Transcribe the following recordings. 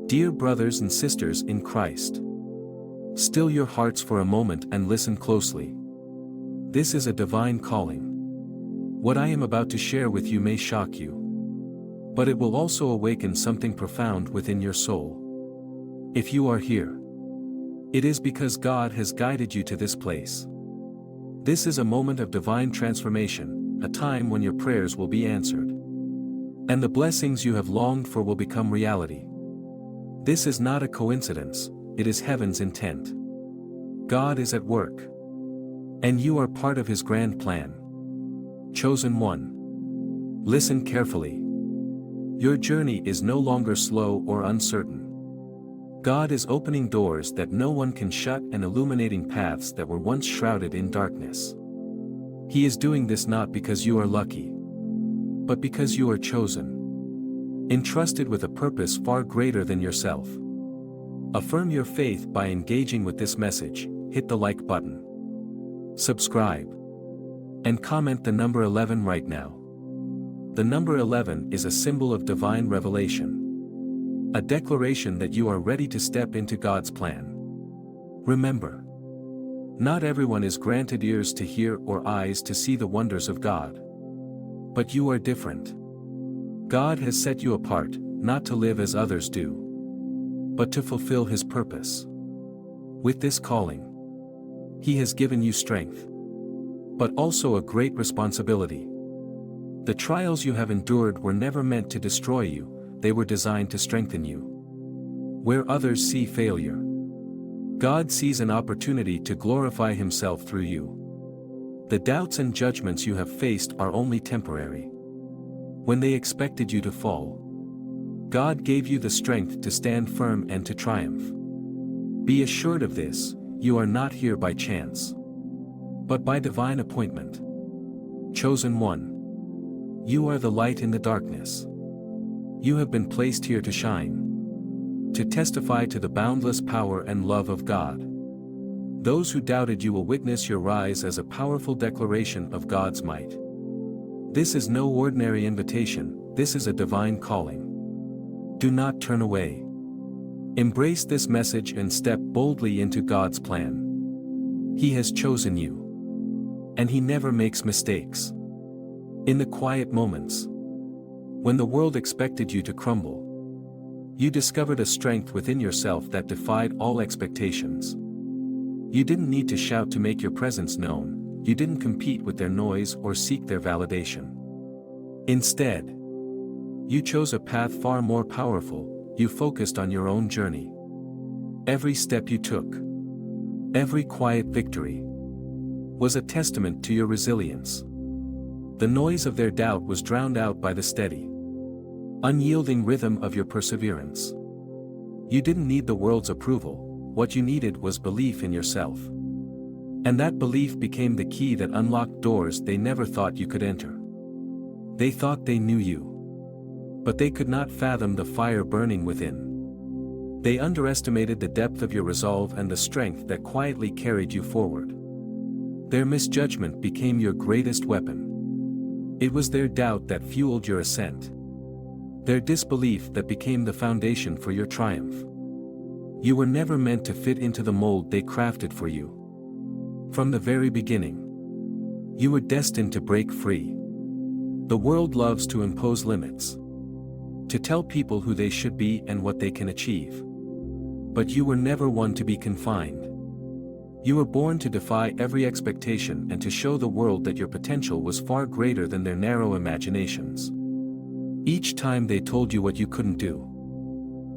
Dear brothers and sisters in Christ, still your hearts for a moment and listen closely. This is a divine calling. What I am about to share with you may shock you, but it will also awaken something profound within your soul. If you are here, it is because God has guided you to this place. This is a moment of divine transformation, a time when your prayers will be answered, and the blessings you have longed for will become reality. This is not a coincidence, it is heaven's intent. God is at work, and you are part of His grand plan. Chosen one. Listen carefully. Your journey is no longer slow or uncertain. God is opening doors that no one can shut and illuminating paths that were once shrouded in darkness. He is doing this not because you are lucky, but because you are chosen, entrusted with a purpose far greater than yourself. Affirm your faith by engaging with this message. Hit the like button, subscribe, and comment the number 11 right now. The number 11 is a symbol of divine revelation, a declaration that you are ready to step into God's plan. Remember, not everyone is granted ears to hear or eyes to see the wonders of God. But you are different. God has set you apart, not to live as others do, but to fulfill His purpose. With this calling, He has given you strength, but also a great responsibility. The trials you have endured were never meant to destroy you, they were designed to strengthen you. Where others see failure, God sees an opportunity to glorify Himself through you. The doubts and judgments you have faced are only temporary. When they expected you to fall, God gave you the strength to stand firm and to triumph. Be assured of this, you are not here by chance, but by divine appointment. Chosen one. You are the light in the darkness. You have been placed here to shine, to testify to the boundless power and love of God. Those who doubted you will witness your rise as a powerful declaration of God's might. This is no ordinary invitation, this is a divine calling. Do not turn away. Embrace this message and step boldly into God's plan. He has chosen you, and He never makes mistakes. In the quiet moments, when the world expected you to crumble, you discovered a strength within yourself that defied all expectations. You didn't need to shout to make your presence known, you didn't compete with their noise or seek their validation. Instead, you chose a path far more powerful, you focused on your own journey. Every step you took, every quiet victory, was a testament to your resilience. The noise of their doubt was drowned out by the steady, unyielding rhythm of your perseverance. You didn't need the world's approval, what you needed was belief in yourself. And that belief became the key that unlocked doors they never thought you could enter. They thought they knew you, but they could not fathom the fire burning within. They underestimated the depth of your resolve and the strength that quietly carried you forward. Their misjudgment became your greatest weapon. It was their doubt that fueled your ascent, their disbelief that became the foundation for your triumph. You were never meant to fit into the mold they crafted for you. From the very beginning, you were destined to break free. The world loves to impose limits, to tell people who they should be and what they can achieve. But you were never one to be confined. You were born to defy every expectation and to show the world that your potential was far greater than their narrow imaginations. Each time they told you what you couldn't do,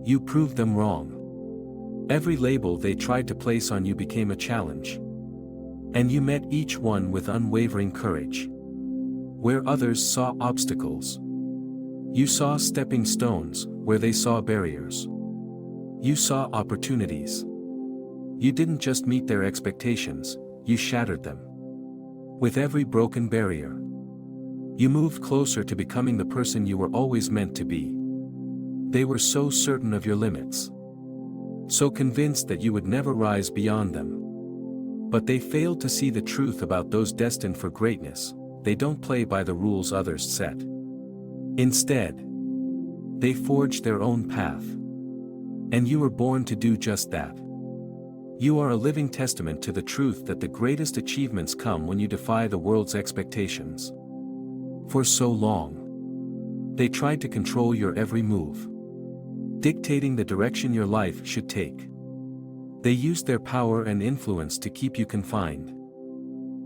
you proved them wrong. Every label they tried to place on you became a challenge, and you met each one with unwavering courage. Where others saw obstacles, you saw stepping stones; where they saw barriers, you saw opportunities. You didn't just meet their expectations, you shattered them. With every broken barrier, you moved closer to becoming the person you were always meant to be. They were so certain of your limits, so convinced that you would never rise beyond them. But they failed to see the truth about those destined for greatness. They don't play by the rules others set. Instead, they forged their own path. And you were born to do just that. You are a living testament to the truth that the greatest achievements come when you defy the world's expectations. For so long, they tried to control your every move, dictating the direction your life should take. They used their power and influence to keep you confined,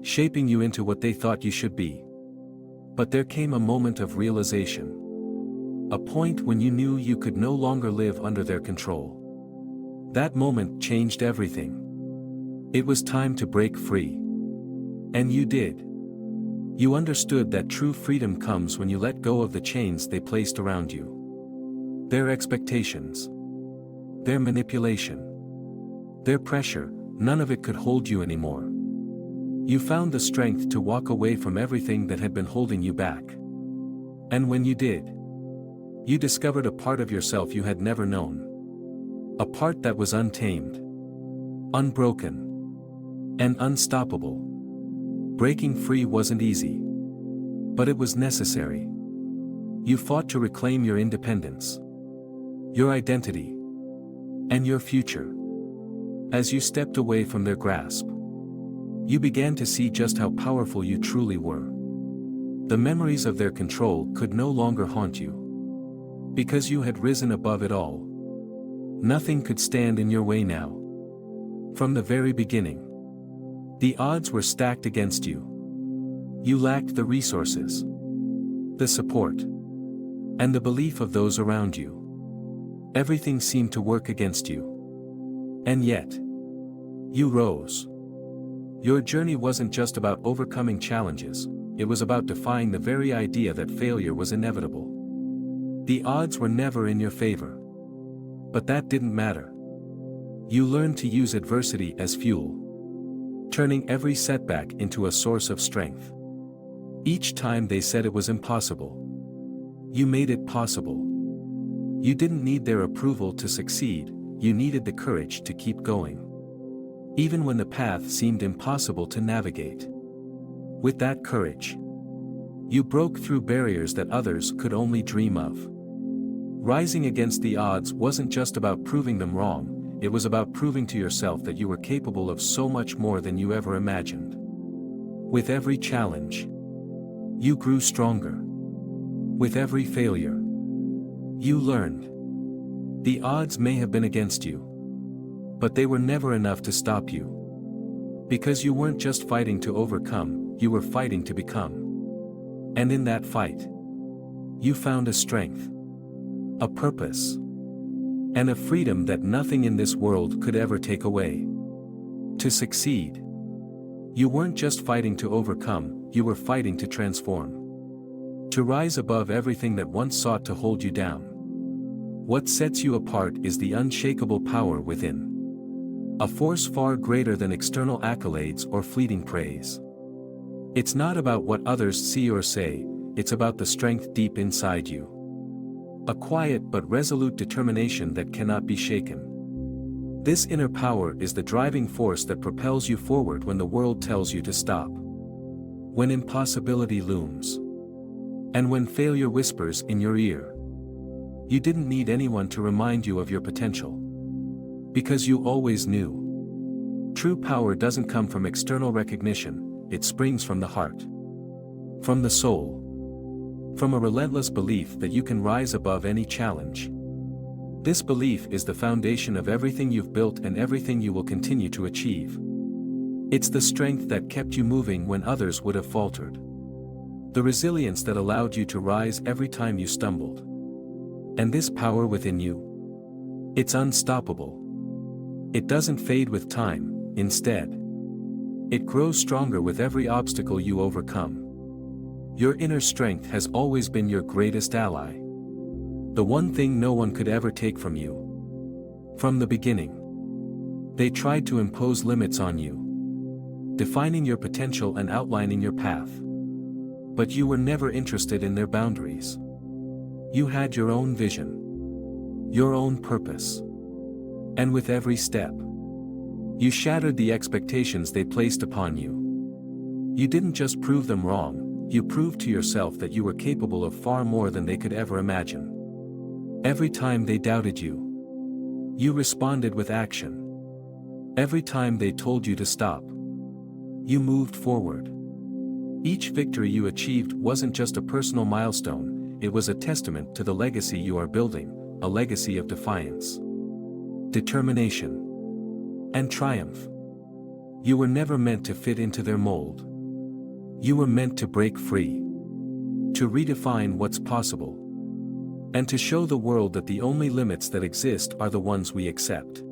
shaping you into what they thought you should be. But there came a moment of realization. A point when you knew you could no longer live under their control. That moment changed everything. It was time to break free. And you did. You understood that true freedom comes when you let go of the chains they placed around you. Their expectations. Their manipulation. Their pressure, none of it could hold you anymore. You found the strength to walk away from everything that had been holding you back. And when you did, you discovered a part of yourself you had never known. A part that was untamed, unbroken, and unstoppable. Breaking free wasn't easy, but it was necessary. You fought to reclaim your independence, your identity, and your future. As you stepped away from their grasp, you began to see just how powerful you truly were. The memories of their control could no longer haunt you, because you had risen above it all. Nothing could stand in your way now. From the very beginning, the odds were stacked against you. You lacked the resources, the support, and the belief of those around you. Everything seemed to work against you. And yet, you rose. Your journey wasn't just about overcoming challenges, it was about defying the very idea that failure was inevitable. The odds were never in your favor. But that didn't matter. You learned to use adversity as fuel, turning every setback into a source of strength. Each time they said it was impossible, you made it possible. You didn't need their approval to succeed, you needed the courage to keep going. Even when the path seemed impossible to navigate. With that courage, you broke through barriers that others could only dream of. Rising against the odds wasn't just about proving them wrong, it was about proving to yourself that you were capable of so much more than you ever imagined. With every challenge, you grew stronger. With every failure, you learned. The odds may have been against you, but they were never enough to stop you. Because you weren't just fighting to overcome, you were fighting to become. And in that fight, you found a strength, a purpose, and a freedom that nothing in this world could ever take away. To succeed, you weren't just fighting to overcome, you were fighting to transform. To rise above everything that once sought to hold you down. What sets you apart is the unshakable power within. A force far greater than external accolades or fleeting praise. It's not about what others see or say, it's about the strength deep inside you. A quiet but resolute determination that cannot be shaken. This inner power is the driving force that propels you forward when the world tells you to stop. When impossibility looms. And when failure whispers in your ear. You didn't need anyone to remind you of your potential. Because you always knew. True power doesn't come from external recognition, it springs from the heart. From the soul. From a relentless belief that you can rise above any challenge. This belief is the foundation of everything you've built and everything you will continue to achieve. It's the strength that kept you moving when others would have faltered. The resilience that allowed you to rise every time you stumbled. And this power within you, it's unstoppable. It doesn't fade with time, instead. It grows stronger with every obstacle you overcome. Your inner strength has always been your greatest ally. The one thing no one could ever take from you. From the beginning, they tried to impose limits on you, defining your potential and outlining your path. But you were never interested in their boundaries. You had your own vision, your own purpose. And with every step, you shattered the expectations they placed upon you. You didn't just prove them wrong, you proved to yourself that you were capable of far more than they could ever imagine. Every time they doubted you, You responded with action. Every time they told you to stop, you moved forward. Each victory you achieved wasn't just a personal milestone, it was a testament to the legacy you are building, a legacy of defiance, determination, and triumph. You were never meant to fit into their mold. You were meant to break free, to redefine what's possible, and to show the world that the only limits that exist are the ones we accept.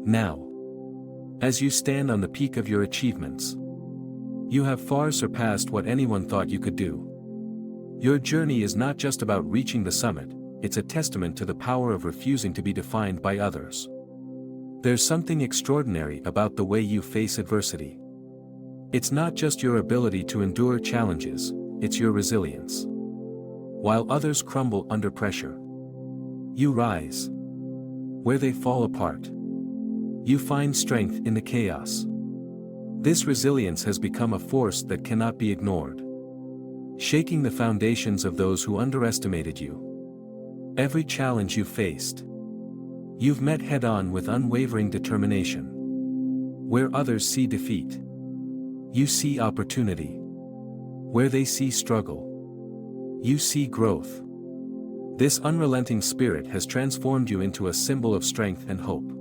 Now, as you stand on the peak of your achievements, you have far surpassed what anyone thought you could do. Your journey is not just about reaching the summit, it's a testament to the power of refusing to be defined by others. There's something extraordinary about the way you face adversity. It's not just your ability to endure challenges, it's your resilience. While others crumble under pressure, you rise. Where they fall apart, you find strength in the chaos. This resilience has become a force that cannot be ignored, shaking the foundations of those who underestimated you. Every challenge you faced, you've met head-on with unwavering determination. Where others see defeat, you see opportunity. Where they see struggle, you see growth. This unrelenting spirit has transformed you into a symbol of strength and hope,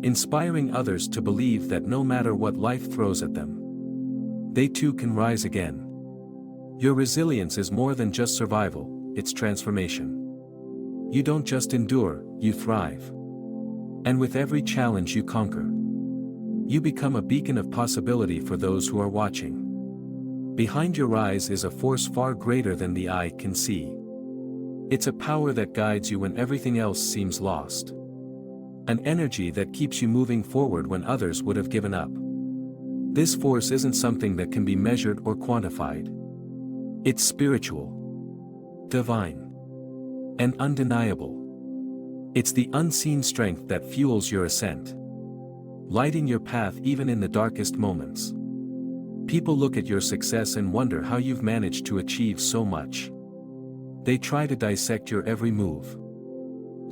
inspiring others to believe that no matter what life throws at them, they too can rise again. Your resilience is more than just survival, it's transformation. You don't just endure, you thrive. And with every challenge you conquer, you become a beacon of possibility for those who are watching. Behind your rise is a force far greater than the eye can see. It's a power that guides you when everything else seems lost. An energy that keeps you moving forward when others would have given up. This force isn't something that can be measured or quantified. It's spiritual, divine, and undeniable. It's the unseen strength that fuels your ascent, lighting your path even in the darkest moments. People look at your success and wonder how you've managed to achieve so much. They try to dissect your every move,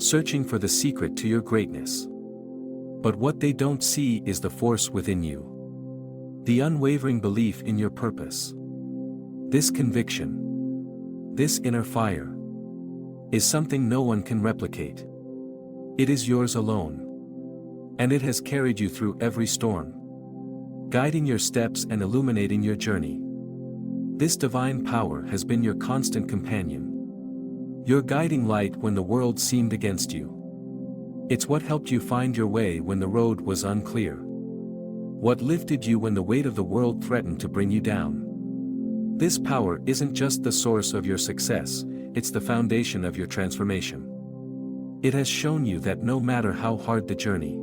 searching for the secret to your greatness. But what they don't see is the force within you, the unwavering belief in your purpose. This conviction, this inner fire, is something no one can replicate. It is yours alone, and it has carried you through every storm, guiding your steps and illuminating your journey. This divine power has been your constant companion, your guiding light when the world seemed against you. It's what helped you find your way when the road was unclear, what lifted you when the weight of the world threatened to bring you down. This power isn't just the source of your success, it's the foundation of your transformation. It has shown you that no matter how hard the journey,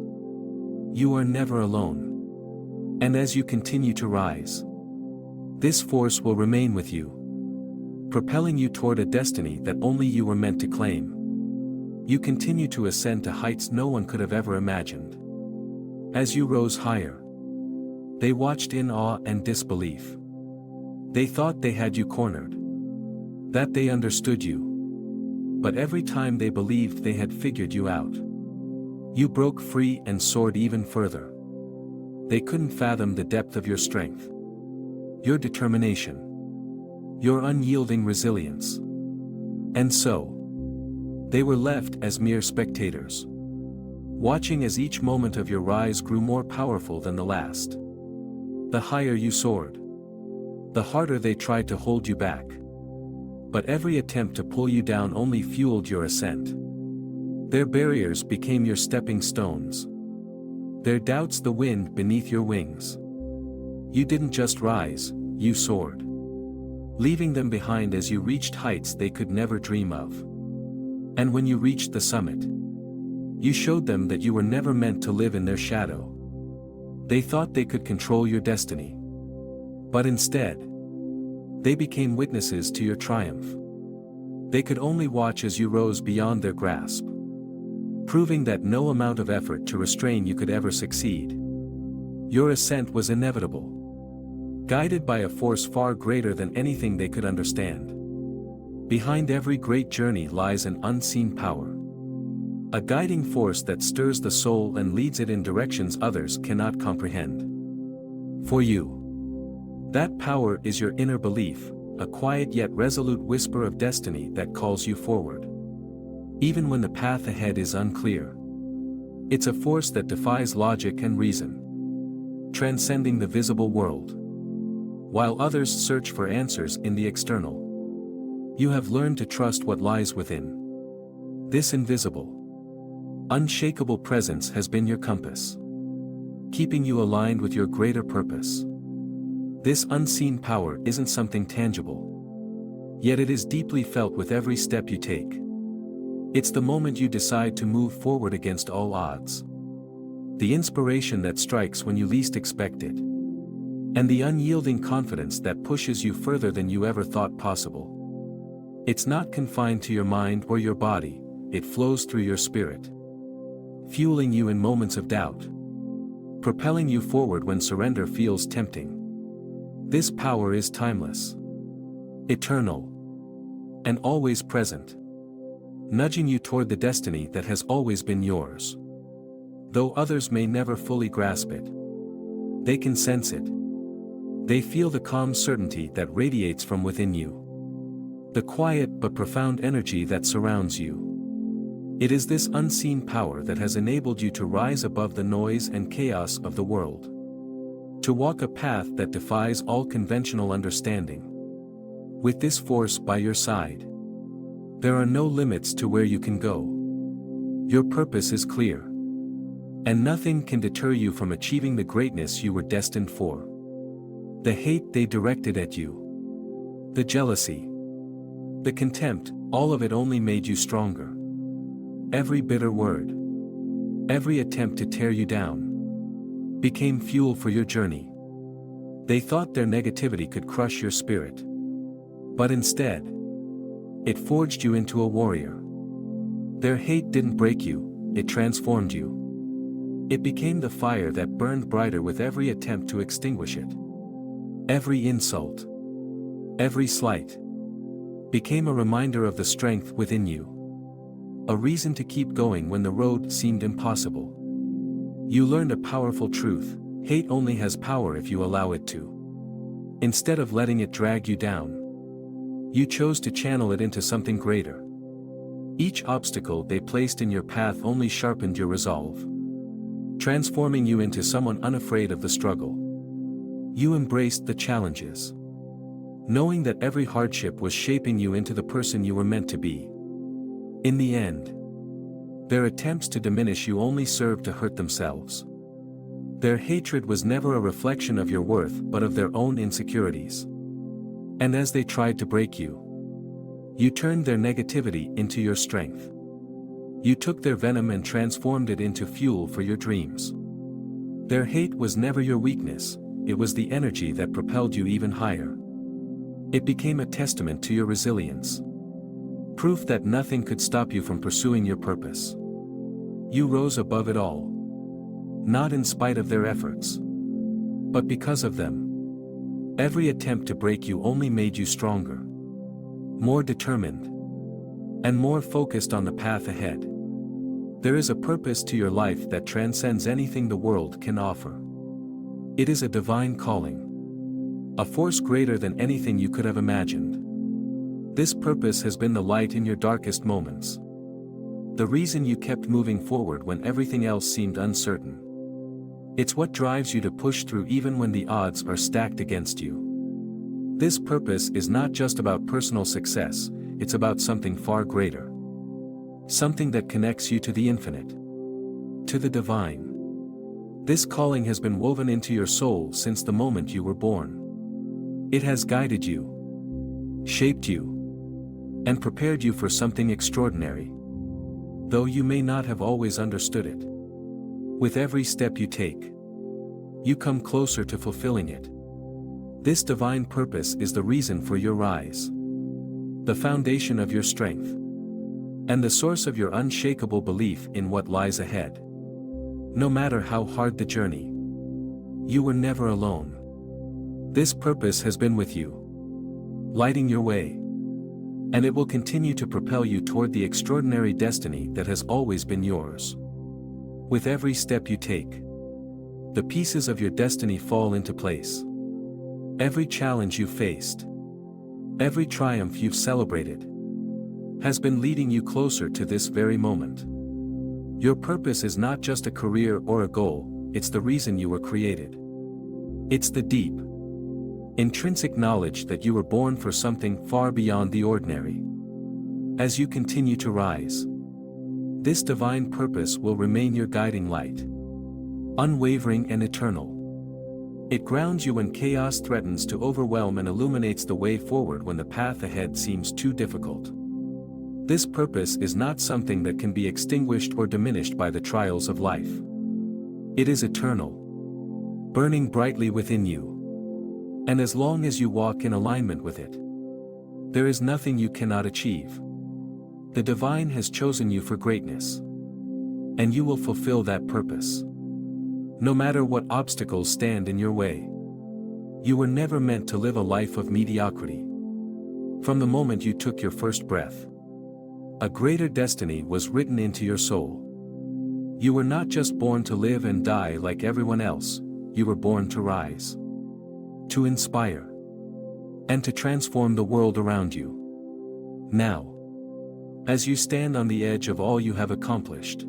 you are never alone. And as you continue to rise, this force will remain with you, propelling you toward a destiny that only you were meant to claim. You continue to ascend to heights no one could have ever imagined. As you rose higher, they watched in awe and disbelief. They thought they had you cornered, that they understood you. But every time they believed they had figured you out, you broke free and soared even further. They couldn't fathom the depth of your strength, your determination, your unyielding resilience. And so, they were left as mere spectators, watching as each moment of your rise grew more powerful than the last. The higher you soared, the harder they tried to hold you back. But every attempt to pull you down only fueled your ascent. Their barriers became your stepping stones, their doubts the wind beneath your wings. You didn't just rise, you soared, leaving them behind as you reached heights they could never dream of. And when you reached the summit, you showed them that you were never meant to live in their shadow. They thought they could control your destiny, but instead, they became witnesses to your triumph. They could only watch as you rose beyond their grasp, proving that no amount of effort to restrain you could ever succeed. Your ascent was inevitable, guided by a force far greater than anything they could understand. Behind every great journey lies an unseen power, A guiding force that stirs the soul and leads it in directions others cannot comprehend. For you, that power is your inner belief, a quiet yet resolute whisper of destiny that calls you forward. Even when the path ahead is unclear. It's a force that defies logic and reason, transcending the visible world. While others search for answers in the external, you have learned to trust what lies within. This invisible, unshakable presence has been your compass, keeping you aligned with your greater purpose. This unseen power isn't something tangible, yet it is deeply felt with every step you take. It's the moment you decide to move forward against all odds. The inspiration that strikes when you least expect it. And the unyielding confidence that pushes you further than you ever thought possible. It's not confined to your mind or your body, it flows through your spirit. Fueling you in moments of doubt. Propelling you forward when surrender feels tempting. This power is timeless, eternal, and always present. Nudging you toward the destiny that has always been yours. Though others may never fully grasp it, they can sense it. They feel the calm certainty that radiates from within you. The quiet but profound energy that surrounds you. It is this unseen power that has enabled you to rise above the noise and chaos of the world. To walk a path that defies all conventional understanding. With this force by your side, there are no limits to where you can go. Your purpose is clear. And nothing can deter you from achieving the greatness you were destined for. The hate they directed at you, the jealousy, the contempt, all of it only made you stronger. Every bitter word, every attempt to tear you down, became fuel for your journey. They thought their negativity could crush your spirit. But instead, it forged you into a warrior. Their hate didn't break you, it transformed you. It became the fire that burned brighter with every attempt to extinguish it. Every insult, every slight, became a reminder of the strength within you. A reason to keep going when the road seemed impossible. You learned a powerful truth: hate only has power if you allow it to. Instead of letting it drag you down, you chose to channel it into something greater. Each obstacle they placed in your path only sharpened your resolve, transforming you into someone unafraid of the struggle. You embraced the challenges, knowing that every hardship was shaping you into the person you were meant to be. In the end, their attempts to diminish you only served to hurt themselves. Their hatred was never a reflection of your worth but of their own insecurities. And as they tried to break you, you turned their negativity into your strength. You took their venom and transformed it into fuel for your dreams. Their hate was never your weakness, it was the energy that propelled you even higher. It became a testament to your resilience. Proof that nothing could stop you from pursuing your purpose. You rose above it all. Not in spite of their efforts, but because of them. Every attempt to break you only made you stronger, more determined, and more focused on the path ahead. There is a purpose to your life that transcends anything the world can offer. It is a divine calling, a force greater than anything you could have imagined. This purpose has been the light in your darkest moments. The reason you kept moving forward when everything else seemed uncertain. It's what drives you to push through even when the odds are stacked against you. This purpose is not just about personal success, it's about something far greater. Something that connects you to the infinite, to the divine. This calling has been woven into your soul since the moment you were born. It has guided you, shaped you, and prepared you for something extraordinary. Though you may not have always understood it. With every step you take, you come closer to fulfilling it. This divine purpose is the reason for your rise, the foundation of your strength, and the source of your unshakable belief in what lies ahead. No matter how hard the journey, you were never alone. This purpose has been with you, lighting your way, And it will continue to propel you toward the extraordinary destiny that has always been yours. With every step you take, the pieces of your destiny fall into place. Every challenge you've faced, every triumph you've celebrated, has been leading you closer to this very moment. Your purpose is not just a career or a goal, it's the reason you were created. It's the deep, intrinsic knowledge that you were born for something far beyond the ordinary. As you continue to rise, this divine purpose will remain your guiding light, unwavering and eternal. It grounds you when chaos threatens to overwhelm and illuminates the way forward when the path ahead seems too difficult. This purpose is not something that can be extinguished or diminished by the trials of life. It is eternal, burning brightly within you. And as long as you walk in alignment with it, there is nothing you cannot achieve. The divine has chosen you for greatness, and you will fulfill that purpose. No matter what obstacles stand in your way, you were never meant to live a life of mediocrity. From the moment you took your first breath, a greater destiny was written into your soul. You were not just born to live and die like everyone else, you were born to rise, to inspire, and to transform the world around you. Now, as you stand on the edge of all you have accomplished,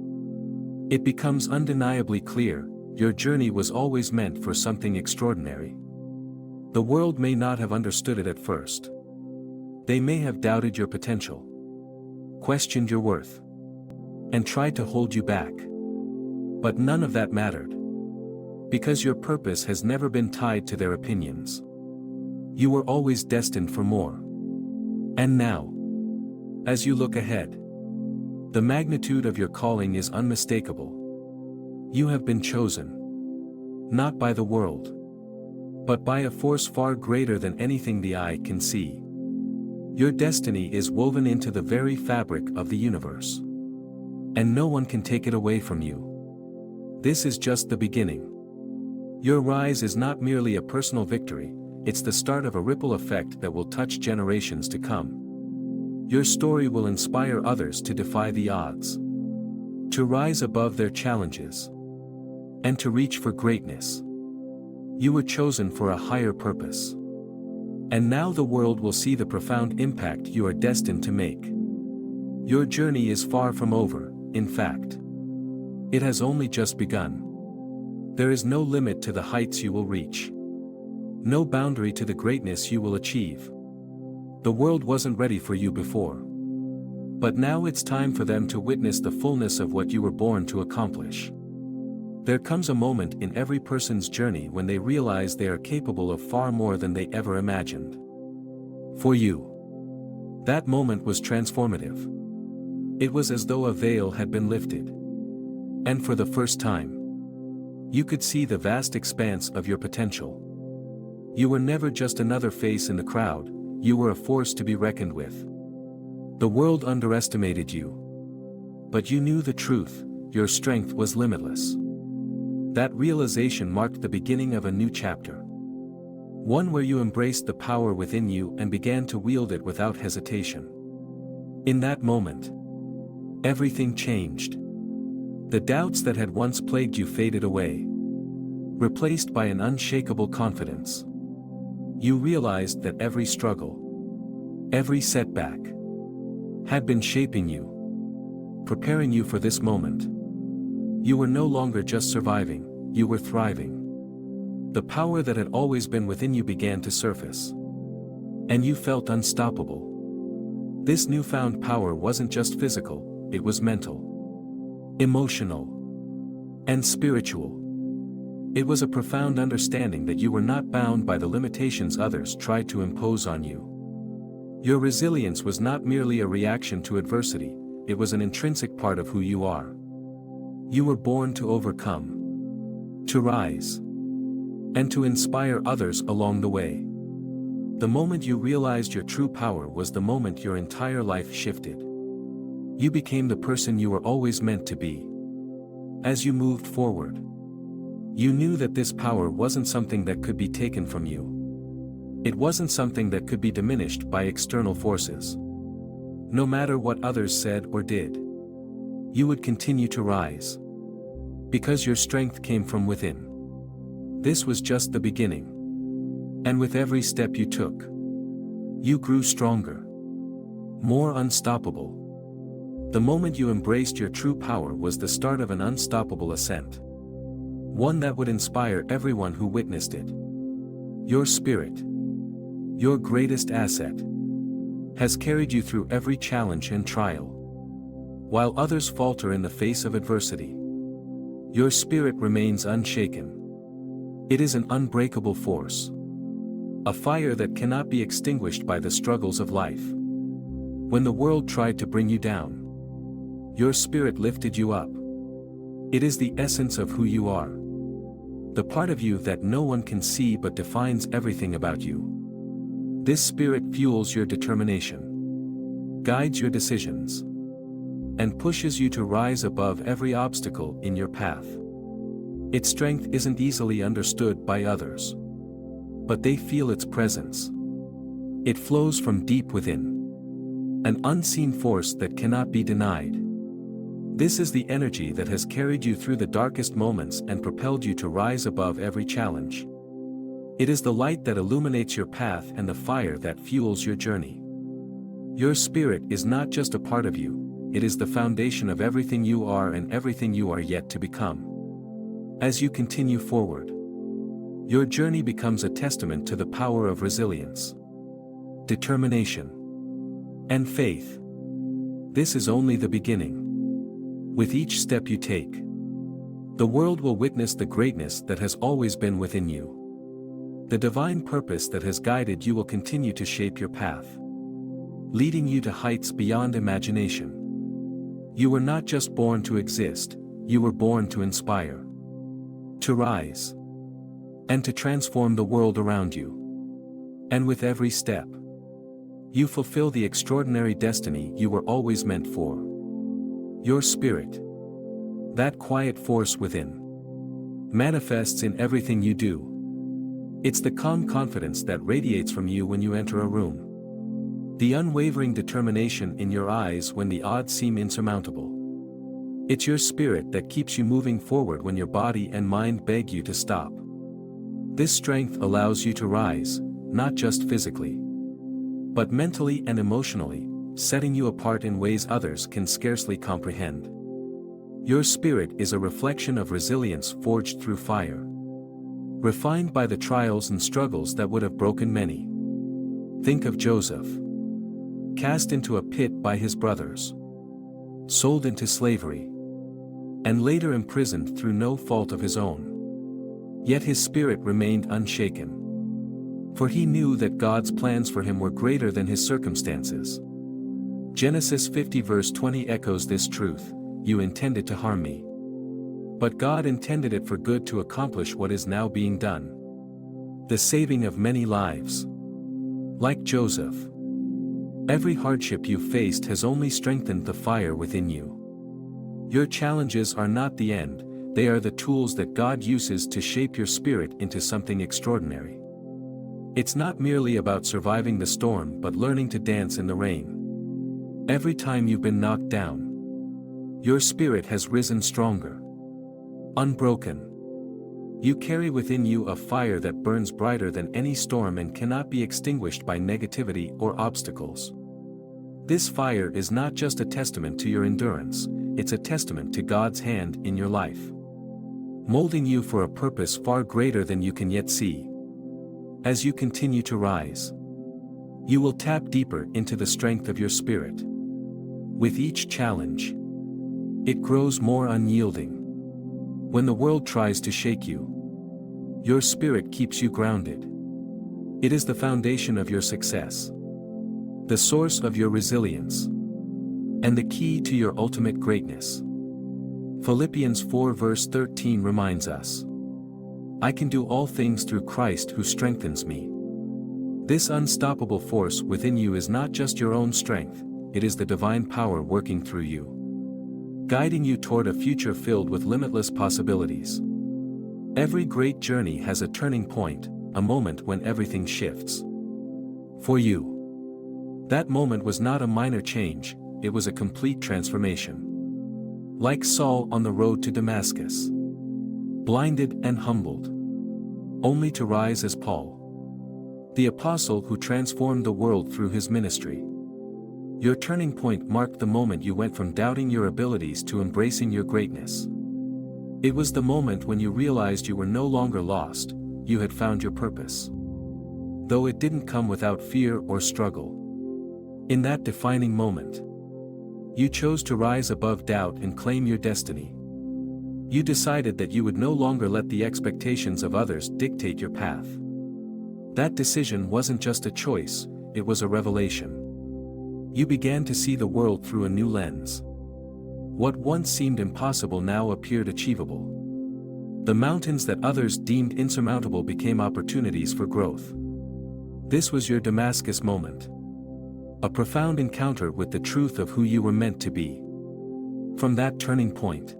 it becomes undeniably clear, your journey was always meant for something extraordinary. The world may not have understood it at first. They may have doubted your potential, questioned your worth, and tried to hold you back. But none of that mattered, because your purpose has never been tied to their opinions. You were always destined for more. And now, as you look ahead, the magnitude of your calling is unmistakable. You have been chosen, not by the world, but by a force far greater than anything the eye can see. Your destiny is woven into the very fabric of the universe, and no one can take it away from you. This is just the beginning. Your rise is not merely a personal victory, it's the start of a ripple effect that will touch generations to come. Your story will inspire others to defy the odds, to rise above their challenges, and to reach for greatness. You were chosen for a higher purpose. And now the world will see the profound impact you are destined to make. Your journey is far from over, in fact. It has only just begun. There is no limit to the heights you will reach, no boundary to the greatness you will achieve. The world wasn't ready for you before, but now it's time for them to witness the fullness of what you were born to accomplish. There comes a moment in every person's journey when they realize they are capable of far more than they ever imagined. For you, that moment was transformative. It was as though a veil had been lifted, and for the first time, you could see the vast expanse of your potential. You were never just another face in the crowd, you were a force to be reckoned with. The world underestimated you, but you knew the truth, your strength was limitless. That realization marked the beginning of a new chapter. One where you embraced the power within you and began to wield it without hesitation. In that moment, everything changed. The doubts that had once plagued you faded away, replaced by an unshakable confidence. You realized that every struggle, every setback, had been shaping you, preparing you for this moment. You were no longer just surviving, you were thriving. The power that had always been within you began to surface, and you felt unstoppable. This newfound power wasn't just physical, it was mental, emotional, and spiritual. It was a profound understanding that you were not bound by the limitations others tried to impose on you. Your resilience was not merely a reaction to adversity, it was an intrinsic part of who you are. You were born to overcome, to rise, and to inspire others along the way. The moment you realized your true power was the moment your entire life shifted. You became the person you were always meant to be. As you moved forward, you knew that this power wasn't something that could be taken from you. It wasn't something that could be diminished by external forces. No matter what others said or did, you would continue to rise. Because your strength came from within. This was just the beginning. And with every step you took, you grew stronger, more unstoppable. The moment you embraced your true power was the start of an unstoppable ascent. One that would inspire everyone who witnessed it. Your spirit, your greatest asset, has carried you through every challenge and trial. While others falter in the face of adversity, your spirit remains unshaken. It is an unbreakable force. A fire that cannot be extinguished by the struggles of life. When the world tried to bring you down, your spirit lifted you up. It is the essence of who you are. The part of you that no one can see but defines everything about you. This spirit fuels your determination, guides your decisions, and pushes you to rise above every obstacle in your path. Its strength isn't easily understood by others, but they feel its presence. It flows from deep within, an unseen force that cannot be denied. This is the energy that has carried you through the darkest moments and propelled you to rise above every challenge. It is the light that illuminates your path and the fire that fuels your journey. Your spirit is not just a part of you, it is the foundation of everything you are and everything you are yet to become. As you continue forward, your journey becomes a testament to the power of resilience, determination, and faith. This is only the beginning. With each step you take, the world will witness the greatness that has always been within you. The divine purpose that has guided you will continue to shape your path, leading you to heights beyond imagination. You were not just born to exist, you were born to inspire, to rise, and to transform the world around you. And with every step, you fulfill the extraordinary destiny you were always meant for. Your spirit, that quiet force within, manifests in everything you do. It's the calm confidence that radiates from you when you enter a room. The unwavering determination in your eyes when the odds seem insurmountable. It's your spirit that keeps you moving forward when your body and mind beg you to stop. This strength allows you to rise, not just physically, but mentally and emotionally, setting you apart in ways others can scarcely comprehend. Your spirit is a reflection of resilience forged through fire, refined by the trials and struggles that would have broken many. Think of Joseph, cast into a pit by his brothers, sold into slavery, and later imprisoned through no fault of his own. Yet his spirit remained unshaken, for he knew that God's plans for him were greater than his circumstances. Genesis 50 verse 20 echoes this truth: "You intended to harm me, but God intended it for good to accomplish what is now being done, the saving of many lives." Like Joseph, every hardship you faced has only strengthened the fire within you. Your challenges are not the end, they are the tools that God uses to shape your spirit into something extraordinary. It's not merely about surviving the storm but learning to dance in the rain. Every time you've been knocked down, your spirit has risen stronger, unbroken. You carry within you a fire that burns brighter than any storm and cannot be extinguished by negativity or obstacles. This fire is not just a testament to your endurance, it's a testament to God's hand in your life, molding you for a purpose far greater than you can yet see. As you continue to rise, you will tap deeper into the strength of your spirit. With each challenge, it grows more unyielding. When the world tries to shake you, your spirit keeps you grounded. It is the foundation of your success, the source of your resilience, and the key to your ultimate greatness. Philippians 4 verse 13 reminds us, "I can do all things through Christ who strengthens me." This unstoppable force within you is not just your own strength, it is the divine power working through you, guiding you toward a future filled with limitless possibilities. Every great journey has a turning point, a moment when everything shifts. For you, That moment was not a minor change, it was a complete transformation. Like Saul on the road to Damascus. Blinded and humbled. Only to rise as Paul. The apostle who transformed the world through his ministry. Your turning point marked the moment you went from doubting your abilities to embracing your greatness. It was the moment when you realized you were no longer lost, you had found your purpose. Though it didn't come without fear or struggle. In that defining moment, you chose to rise above doubt and claim your destiny. You decided that you would no longer let the expectations of others dictate your path. That decision wasn't just a choice, it was a revelation. You began to see the world through a new lens. What once seemed impossible now appeared achievable. The mountains that others deemed insurmountable became opportunities for growth. This was your Damascus moment. A profound encounter with the truth of who you were meant to be. From that turning point,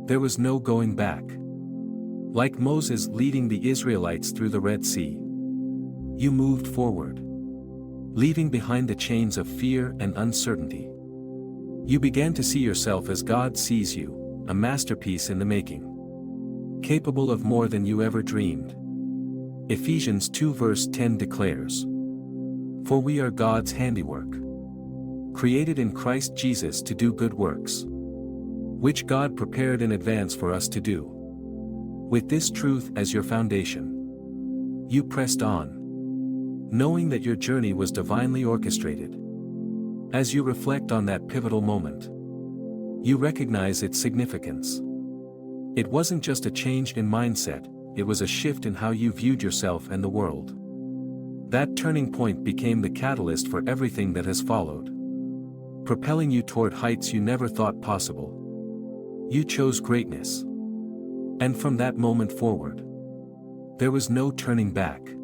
there was no going back. Like Moses leading the Israelites through the Red Sea, you moved forward, leaving behind the chains of fear and uncertainty. You began to see yourself as God sees you, a masterpiece in the making. Capable of more than you ever dreamed. Ephesians 2 verse 10 declares, "For we are God's handiwork, created in Christ Jesus to do good works, which God prepared in advance for us to do." With this truth as your foundation, you pressed on, knowing that your journey was divinely orchestrated. As you reflect on that pivotal moment, you recognize its significance. It wasn't just a change in mindset, it was a shift in how you viewed yourself and the world. That turning point became the catalyst for everything that has followed. Propelling you toward heights you never thought possible. You chose greatness. And from that moment forward, there was no turning back.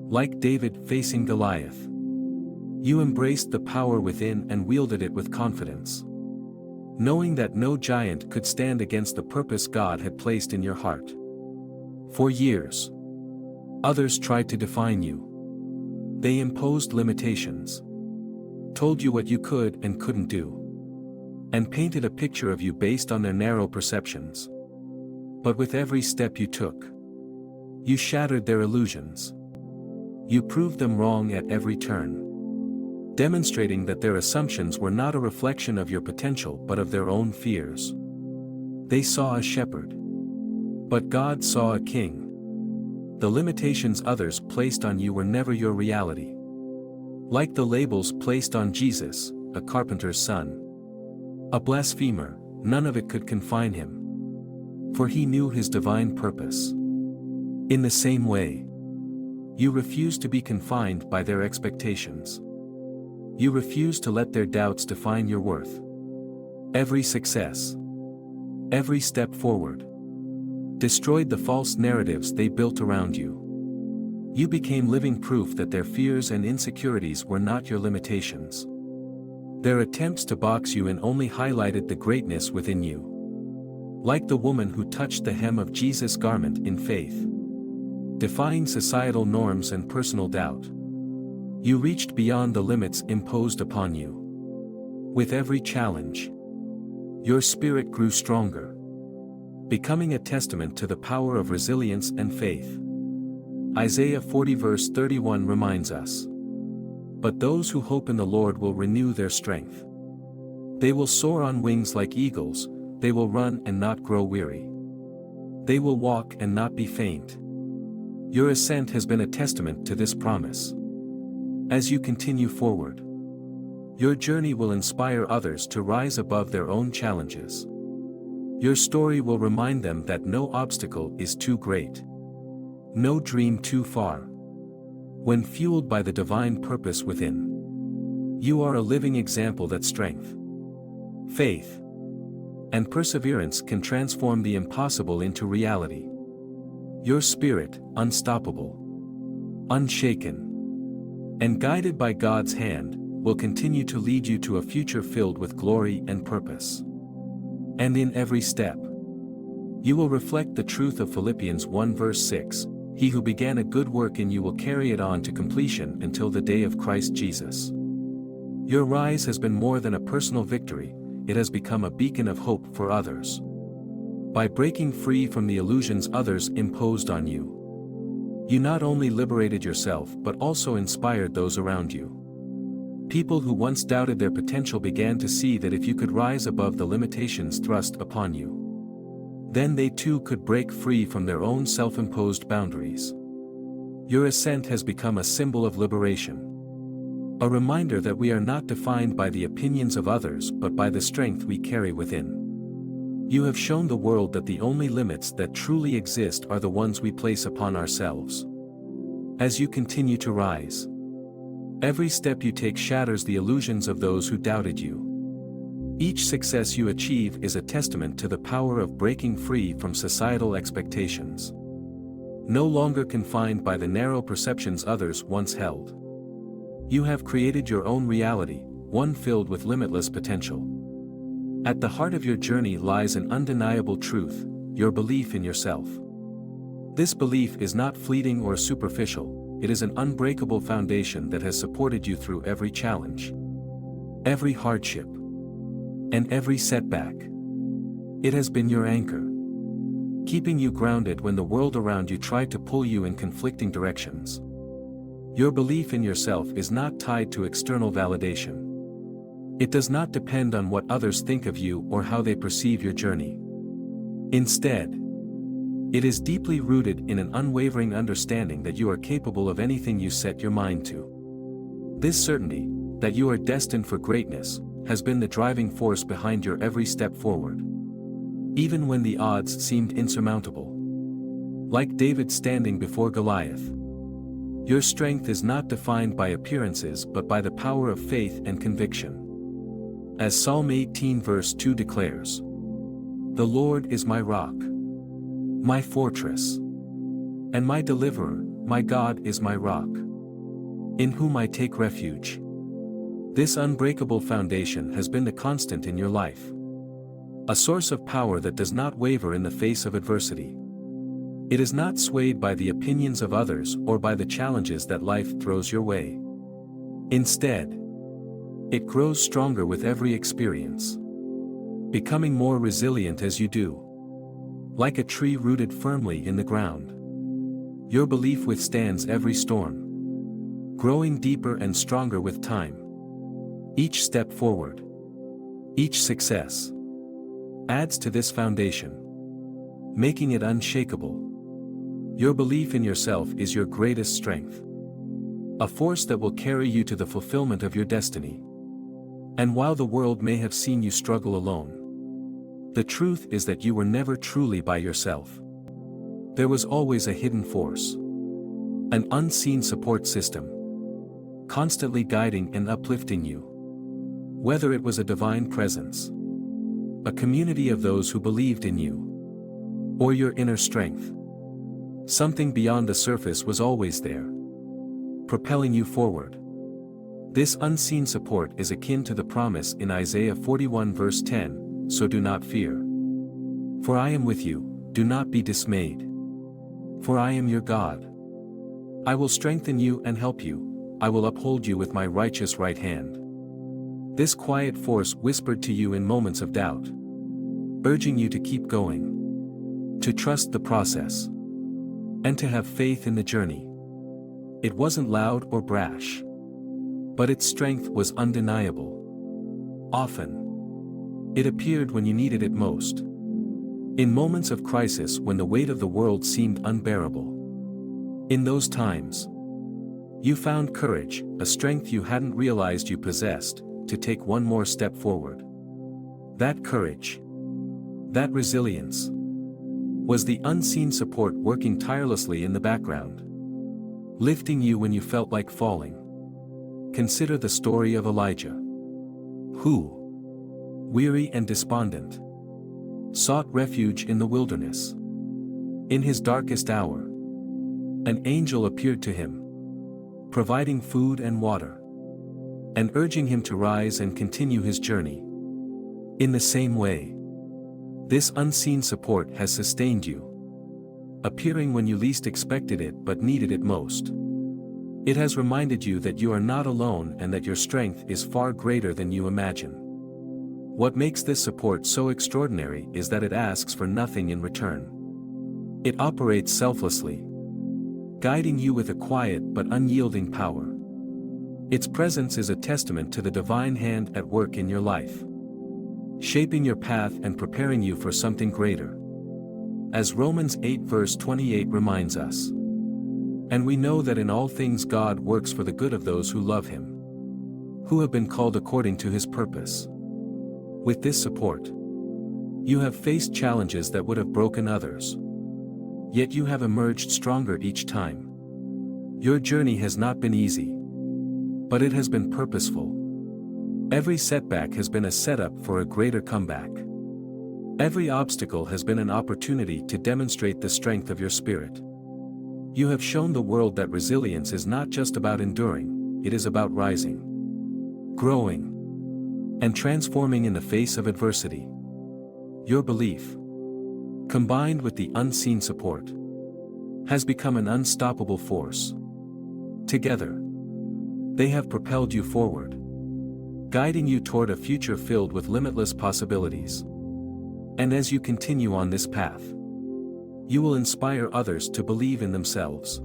Like David facing Goliath, you embraced the power within and wielded it with confidence. Knowing that no giant could stand against the purpose God had placed in your heart. For years, others tried to define you. They imposed limitations, told you what you could and couldn't do, and painted a picture of you based on their narrow perceptions. But with every step you took, you shattered their illusions. You proved them wrong at every turn, demonstrating that their assumptions were not a reflection of your potential but of their own fears. They saw a shepherd, but God saw a king. The limitations others placed on you were never your reality. Like the labels placed on Jesus, a carpenter's son, a blasphemer, none of it could confine him. For he knew his divine purpose. In the same way, you refused to be confined by their expectations. You refused to let their doubts define your worth. Every success, every step forward, destroyed the false narratives they built around you. You became living proof that their fears and insecurities were not your limitations. Their attempts to box you in only highlighted the greatness within you. Like the woman who touched the hem of Jesus' garment in faith, defying societal norms and personal doubt, you reached beyond the limits imposed upon you. With every challenge, your spirit grew stronger, becoming a testament to the power of resilience and faith. Isaiah 40 verse 31 reminds us, "But those who hope in the Lord will renew their strength. They will soar on wings like eagles, they will run and not grow weary. They will walk and not be faint." Your ascent has been a testament to this promise. As you continue forward, your journey will inspire others to rise above their own challenges. Your story will remind them that no obstacle is too great, no dream too far. When fueled by the divine purpose within, you are a living example that strength, faith, and perseverance can transform the impossible into reality. Your spirit, unstoppable, unshaken, and guided by God's hand, will continue to lead you to a future filled with glory and purpose. And in every step, you will reflect the truth of Philippians 1 verse 6, He who began a good work in you will carry it on to completion until the day of Christ Jesus. Your rise has been more than a personal victory, it has become a beacon of hope for others. By breaking free from the illusions others imposed on you, you not only liberated yourself but also inspired those around you. People who once doubted their potential began to see that if you could rise above the limitations thrust upon you, then they too could break free from their own self-imposed boundaries. Your ascent has become a symbol of liberation. A reminder that we are not defined by the opinions of others but by the strength we carry within. You have shown the world that the only limits that truly exist are the ones we place upon ourselves. As you continue to rise, every step you take shatters the illusions of those who doubted you. Each success you achieve is a testament to the power of breaking free from societal expectations. No longer confined by the narrow perceptions others once held. You have created your own reality, one filled with limitless potential. At the heart of your journey lies an undeniable truth, your belief in yourself. This belief is not fleeting or superficial, it is an unbreakable foundation that has supported you through every challenge, every hardship, and every setback. It has been your anchor, keeping you grounded when the world around you tried to pull you in conflicting directions. Your belief in yourself is not tied to external validation. It does not depend on what others think of you or how they perceive your journey. Instead, it is deeply rooted in an unwavering understanding that you are capable of anything you set your mind to. This certainty, that you are destined for greatness, has been the driving force behind your every step forward. Even when the odds seemed insurmountable. Like David standing before Goliath. Your strength is not defined by appearances but by the power of faith and conviction. As Psalm 18 verse 2 declares, "The Lord is my rock, my fortress, and my deliverer, my God is my rock, in whom I take refuge." This unbreakable foundation has been the constant in your life. A source of power that does not waver in the face of adversity. It is not swayed by the opinions of others or by the challenges that life throws your way. Instead, it grows stronger with every experience, becoming more resilient as you do. Like a tree rooted firmly in the ground, your belief withstands every storm, growing deeper and stronger with time. Each step forward, each success, adds to this foundation, making it unshakable. Your belief in yourself is your greatest strength, a force that will carry you to the fulfillment of your destiny. And while the world may have seen you struggle alone, the truth is that you were never truly by yourself. There was always a hidden force, an unseen support system, constantly guiding and uplifting you. Whether it was a divine presence, a community of those who believed in you, or your inner strength, something beyond the surface was always there, propelling you forward. This unseen support is akin to the promise in Isaiah 41 verse 10, "So do not fear. For I am with you, do not be dismayed. For I am your God. I will strengthen you and help you, I will uphold you with my righteous right hand." This quiet force whispered to you in moments of doubt, urging you to keep going, to trust the process, and to have faith in the journey. It wasn't loud or brash, but its strength was undeniable. Often, it appeared when you needed it most. In moments of crisis when the weight of the world seemed unbearable. In those times, you found courage, a strength you hadn't realized you possessed, to take one more step forward. That courage, that resilience, was the unseen support working tirelessly in the background, lifting you when you felt like falling. Consider the story of Elijah, who, weary and despondent, sought refuge in the wilderness. In his darkest hour, an angel appeared to him, providing food and water, and urging him to rise and continue his journey. In the same way, this unseen support has sustained you, appearing when you least expected it but needed it most. It has reminded you that you are not alone and that your strength is far greater than you imagine. What makes this support so extraordinary is that it asks for nothing in return. It operates selflessly, guiding you with a quiet but unyielding power. Its presence is a testament to the divine hand at work in your life, shaping your path and preparing you for something greater. As Romans 8 verse 28 reminds us, "And we know that in all things God works for the good of those who love Him, who have been called according to His purpose." With this support, you have faced challenges that would have broken others. Yet you have emerged stronger each time. Your journey has not been easy, but it has been purposeful. Every setback has been a setup for a greater comeback. Every obstacle has been an opportunity to demonstrate the strength of your spirit. You have shown the world that resilience is not just about enduring, it is about rising, growing, and transforming in the face of adversity. Your belief, combined with the unseen support, has become an unstoppable force. Together, they have propelled you forward, guiding you toward a future filled with limitless possibilities. And as you continue on this path, you will inspire others to believe in themselves,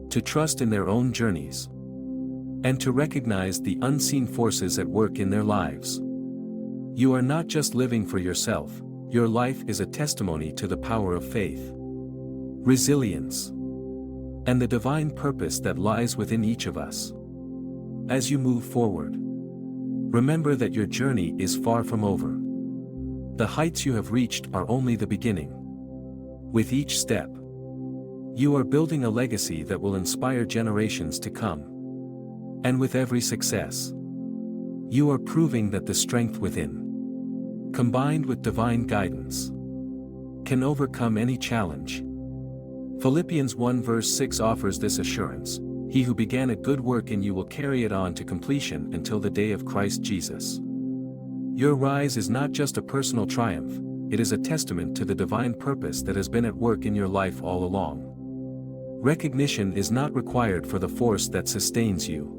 to trust in their own journeys, and to recognize the unseen forces at work in their lives. You are not just living for yourself, your life is a testimony to the power of faith, resilience, and the divine purpose that lies within each of us. As you move forward, remember that your journey is far from over. The heights you have reached are only the beginning. With each step, you are building a legacy that will inspire generations to come. And with every success, you are proving that the strength within, combined with divine guidance, can overcome any challenge. Philippians 1 verse 6 offers this assurance: "He who began a good work in you will carry it on to completion until the day of Christ Jesus." Your rise is not just a personal triumph, it is a testament to the divine purpose that has been at work in your life all along. Recognition is not required for the force that sustains you.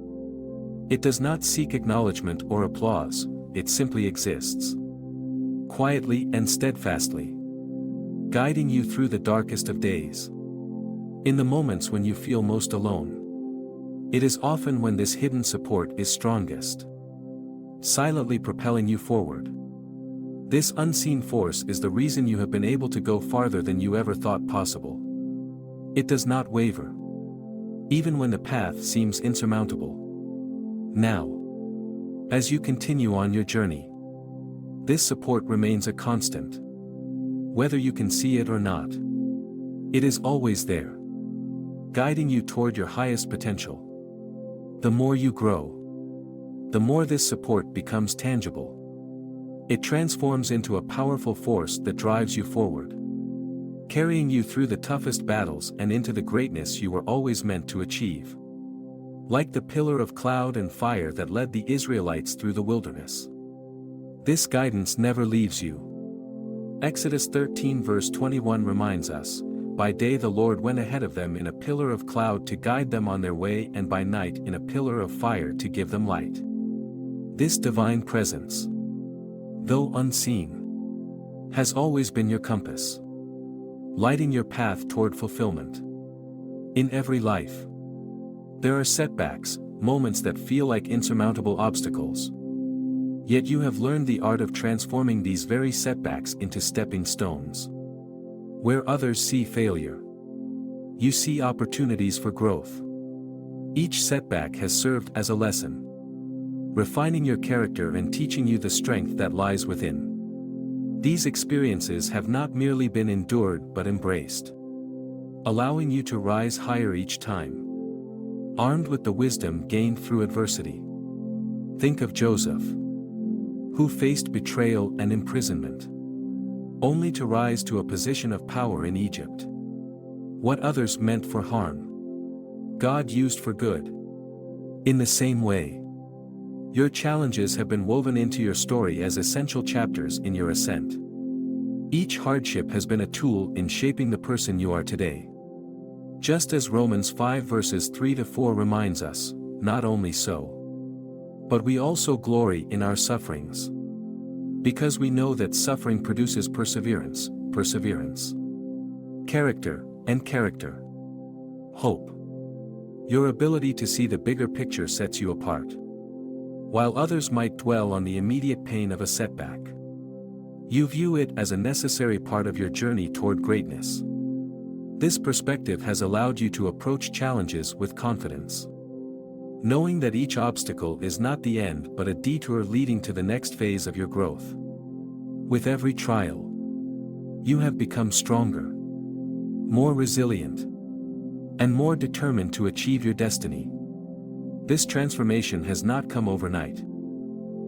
It does not seek acknowledgement or applause, it simply exists, quietly and steadfastly, guiding you through the darkest of days. In the moments when you feel most alone, it is often when this hidden support is strongest, silently propelling you forward. This unseen force is the reason you have been able to go farther than you ever thought possible. It does not waver, even when the path seems insurmountable. Now, as you continue on your journey, this support remains a constant. Whether you can see it or not, it is always there, guiding you toward your highest potential. The more you grow, the more this support becomes tangible. It transforms into a powerful force that drives you forward, carrying you through the toughest battles and into the greatness you were always meant to achieve. Like the pillar of cloud and fire that led the Israelites through the wilderness, this guidance never leaves you. Exodus 13 verse 21 reminds us, "By day the Lord went ahead of them in a pillar of cloud to guide them on their way, and by night in a pillar of fire to give them light." This divine presence, though unseen, has always been your compass, lighting your path toward fulfillment. In every life, there are setbacks, moments that feel like insurmountable obstacles. Yet you have learned the art of transforming these very setbacks into stepping stones. Where others see failure, you see opportunities for growth. Each setback has served as a lesson, refining your character and teaching you the strength that lies within. These experiences have not merely been endured but embraced, allowing you to rise higher each time, armed with the wisdom gained through adversity. Think of Joseph, who faced betrayal and imprisonment, only to rise to a position of power in Egypt. What others meant for harm, God used for good. In the same way, your challenges have been woven into your story as essential chapters in your ascent. Each hardship has been a tool in shaping the person you are today. Just as Romans 5 verses 3 to 4 reminds us, not only so, but we also glory in our sufferings, because we know that suffering produces perseverance, character, and character, hope. Your ability to see the bigger picture sets you apart. While others might dwell on the immediate pain of a setback, you view it as a necessary part of your journey toward greatness. This perspective has allowed you to approach challenges with confidence, knowing that each obstacle is not the end but a detour leading to the next phase of your growth. With every trial, you have become stronger, more resilient, and more determined to achieve your destiny. This transformation has not come overnight.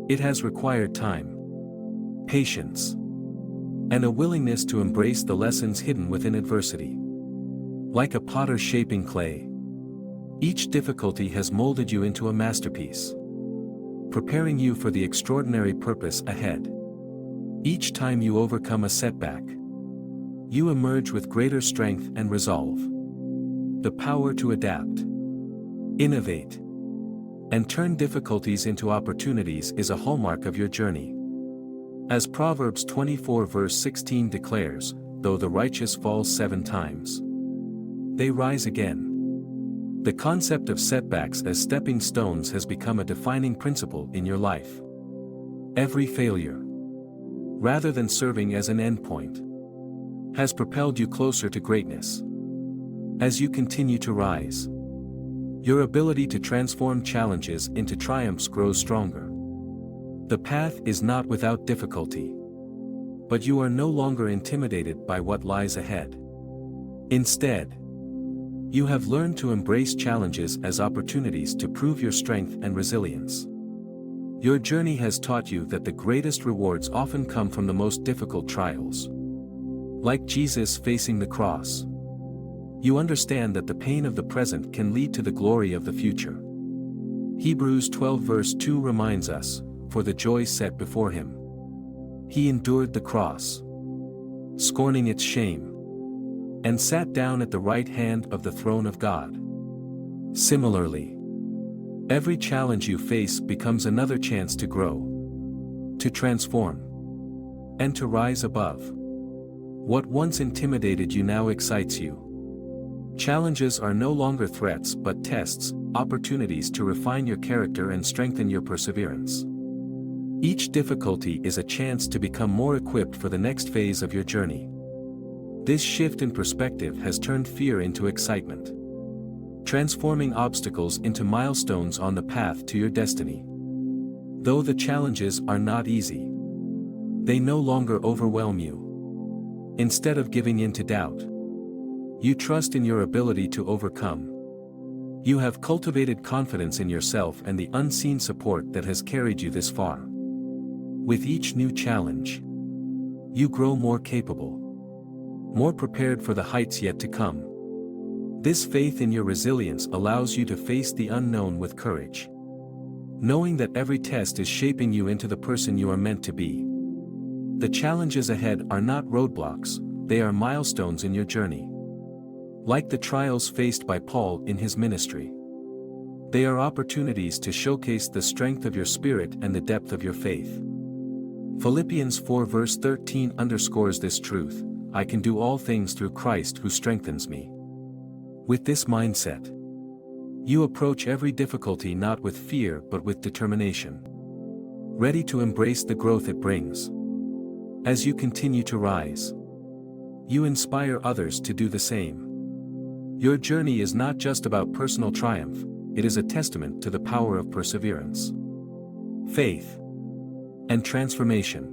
It has required time, patience, and a willingness to embrace the lessons hidden within adversity. Like a potter shaping clay, each difficulty has molded you into a masterpiece, preparing you for the extraordinary purpose ahead. Each time you overcome a setback, you emerge with greater strength and resolve. The power to adapt, innovate, and turn difficulties into opportunities is a hallmark of your journey. As Proverbs 24 verse 16 declares, though the righteous falls 7 times, they rise again. The concept of setbacks as stepping stones has become a defining principle in your life. Every failure, rather than serving as an endpoint, has propelled you closer to greatness. As you continue to rise, your ability to transform challenges into triumphs grows stronger. The path is not without difficulty, but you are no longer intimidated by what lies ahead. Instead, you have learned to embrace challenges as opportunities to prove your strength and resilience. Your journey has taught you that the greatest rewards often come from the most difficult trials. Like Jesus facing the cross, you understand that the pain of the present can lead to the glory of the future. Hebrews 12 verse 2 reminds us, for the joy set before him, he endured the cross, scorning its shame, and sat down at the right hand of the throne of God. Similarly, every challenge you face becomes another chance to grow, to transform, and to rise above. What once intimidated you now excites you. Challenges are no longer threats but tests, opportunities to refine your character and strengthen your perseverance. Each difficulty is a chance to become more equipped for the next phase of your journey. This shift in perspective has turned fear into excitement, transforming obstacles into milestones on the path to your destiny. Though the challenges are not easy, they no longer overwhelm you. Instead of giving in to doubt, you trust in your ability to overcome. You have cultivated confidence in yourself and the unseen support that has carried you this far. With each new challenge, you grow more capable, more prepared for the heights yet to come. This faith in your resilience allows you to face the unknown with courage, knowing that every test is shaping you into the person you are meant to be. The challenges ahead are not roadblocks, they are milestones in your journey. Like the trials faced by Paul in his ministry, they are opportunities to showcase the strength of your spirit and the depth of your faith. Philippians 4 verse 13 underscores this truth, I can do all things through Christ who strengthens me. With this mindset, you approach every difficulty not with fear but with determination, ready to embrace the growth it brings. As you continue to rise, you inspire others to do the same. Your journey is not just about personal triumph, it is a testament to the power of perseverance, faith, and transformation.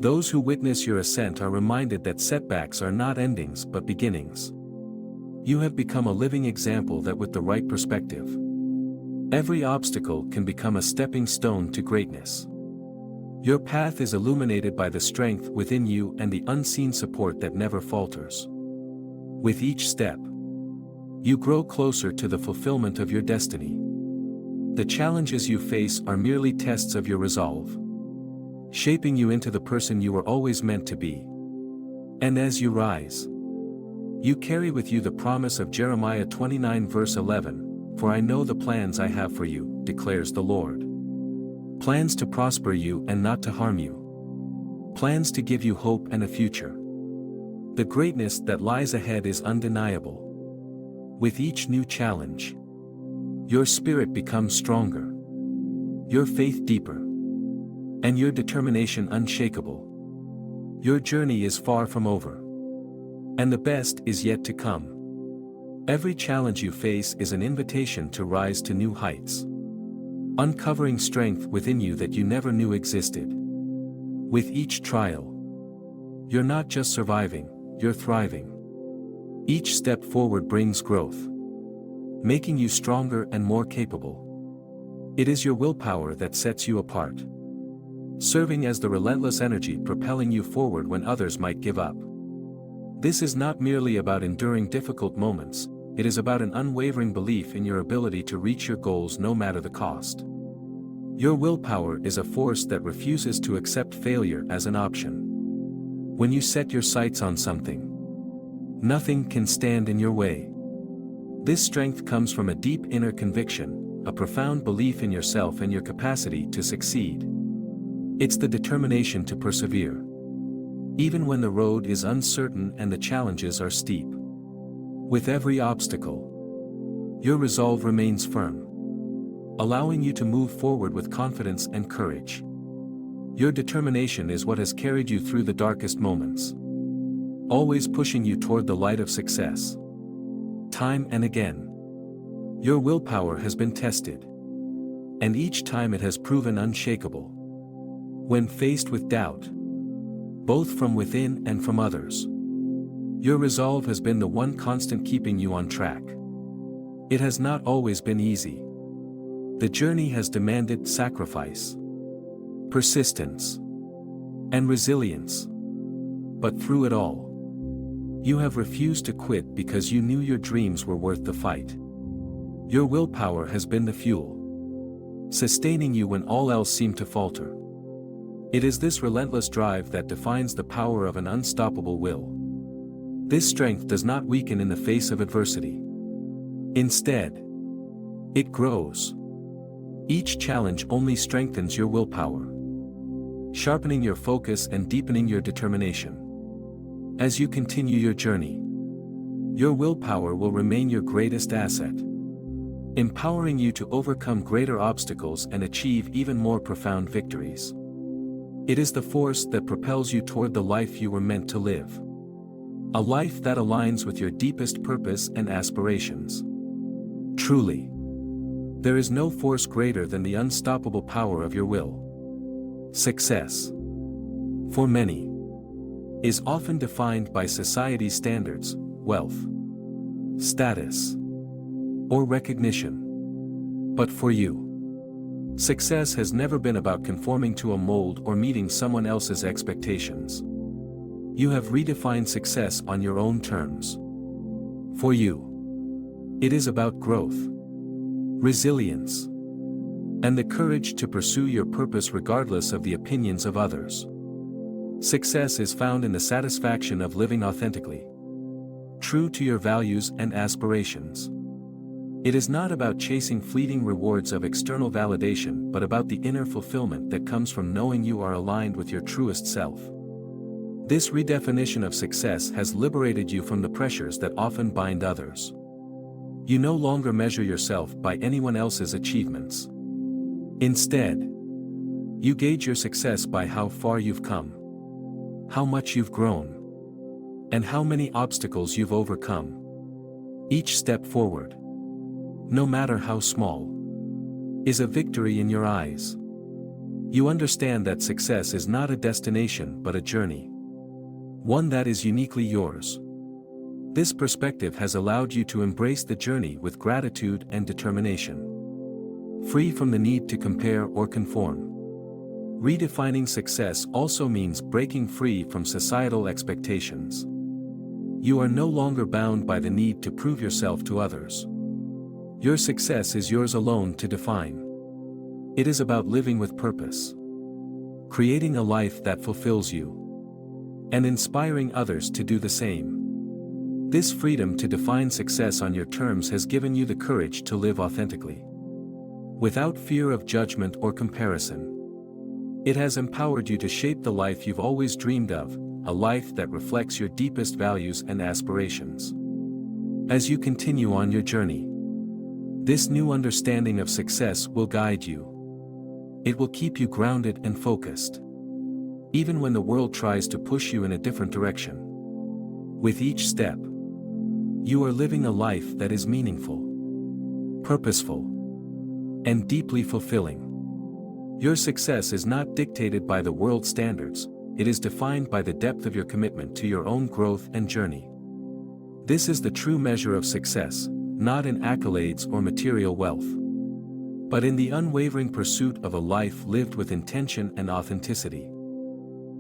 Those who witness your ascent are reminded that setbacks are not endings but beginnings. You have become a living example that with the right perspective, every obstacle can become a stepping stone to greatness. Your path is illuminated by the strength within you and the unseen support that never falters. With each step, you grow closer to the fulfillment of your destiny. The challenges you face are merely tests of your resolve, shaping you into the person you were always meant to be. And as you rise, you carry with you the promise of Jeremiah 29 verse 11, "For I know the plans I have for you, declares the Lord. Plans to prosper you and not to harm you. Plans to give you hope and a future." The greatness that lies ahead is undeniable. With each new challenge, your spirit becomes stronger, your faith deeper, and your determination unshakable. Your journey is far from over, and the best is yet to come. Every challenge you face is an invitation to rise to new heights, uncovering strength within you that you never knew existed. With each trial, you're not just surviving, you're thriving. Each step forward brings growth, making you stronger and more capable. It is your willpower that sets you apart, serving as the relentless energy propelling you forward when others might give up. This is not merely about enduring difficult moments, it is about an unwavering belief in your ability to reach your goals no matter the cost. Your willpower is a force that refuses to accept failure as an option. When you set your sights on something, nothing can stand in your way. This strength comes from a deep inner conviction, a profound belief in yourself and your capacity to succeed. It's the determination to persevere, even when the road is uncertain and the challenges are steep. With every obstacle, your resolve remains firm, allowing you to move forward with confidence and courage. Your determination is what has carried you through the darkest moments, always pushing you toward the light of success. Time and again, your willpower has been tested, and each time it has proven unshakable. When faced with doubt, both from within and from others, your resolve has been the one constant keeping you on track. It has not always been easy. The journey has demanded sacrifice, persistence, and resilience. But through it all, you have refused to quit because you knew your dreams were worth the fight. Your willpower has been the fuel, sustaining you when all else seemed to falter. It is this relentless drive that defines the power of an unstoppable will. This strength does not weaken in the face of adversity. Instead, it grows. Each challenge only strengthens your willpower, sharpening your focus and deepening your determination. As you continue your journey, your willpower will remain your greatest asset, empowering you to overcome greater obstacles and achieve even more profound victories. It is the force that propels you toward the life you were meant to live. A life that aligns with your deepest purpose and aspirations. Truly, there is no force greater than the unstoppable power of your will. Success, for many, is often defined by society's standards, wealth, status, or recognition. But for you, success has never been about conforming to a mold or meeting someone else's expectations. You have redefined success on your own terms. For you, it is about growth, resilience, and the courage to pursue your purpose regardless of the opinions of others. Success is found in the satisfaction of living authentically, true to your values and aspirations. It is not about chasing fleeting rewards of external validation but about the inner fulfillment that comes from knowing you are aligned with your truest self. This redefinition of success has liberated you from the pressures that often bind others. You no longer measure yourself by anyone else's achievements. Instead, you gauge your success by how far you've come, how much you've grown, and how many obstacles you've overcome. Each step forward, no matter how small, is a victory in your eyes. You understand that success is not a destination but a journey, one that is uniquely yours. This perspective has allowed you to embrace the journey with gratitude and determination, free from the need to compare or conform. Redefining success also means breaking free from societal expectations. You are no longer bound by the need to prove yourself to others. Your success is yours alone to define. It is about living with purpose, creating a life that fulfills you, and inspiring others to do the same. This freedom to define success on your terms has given you the courage to live authentically, without fear of judgment or comparison. It has empowered you to shape the life you've always dreamed of, a life that reflects your deepest values and aspirations. As you continue on your journey, this new understanding of success will guide you. It will keep you grounded and focused, even when the world tries to push you in a different direction. With each step, you are living a life that is meaningful, purposeful, and deeply fulfilling. Your success is not dictated by the world's standards, it is defined by the depth of your commitment to your own growth and journey. This is the true measure of success, not in accolades or material wealth, but in the unwavering pursuit of a life lived with intention and authenticity.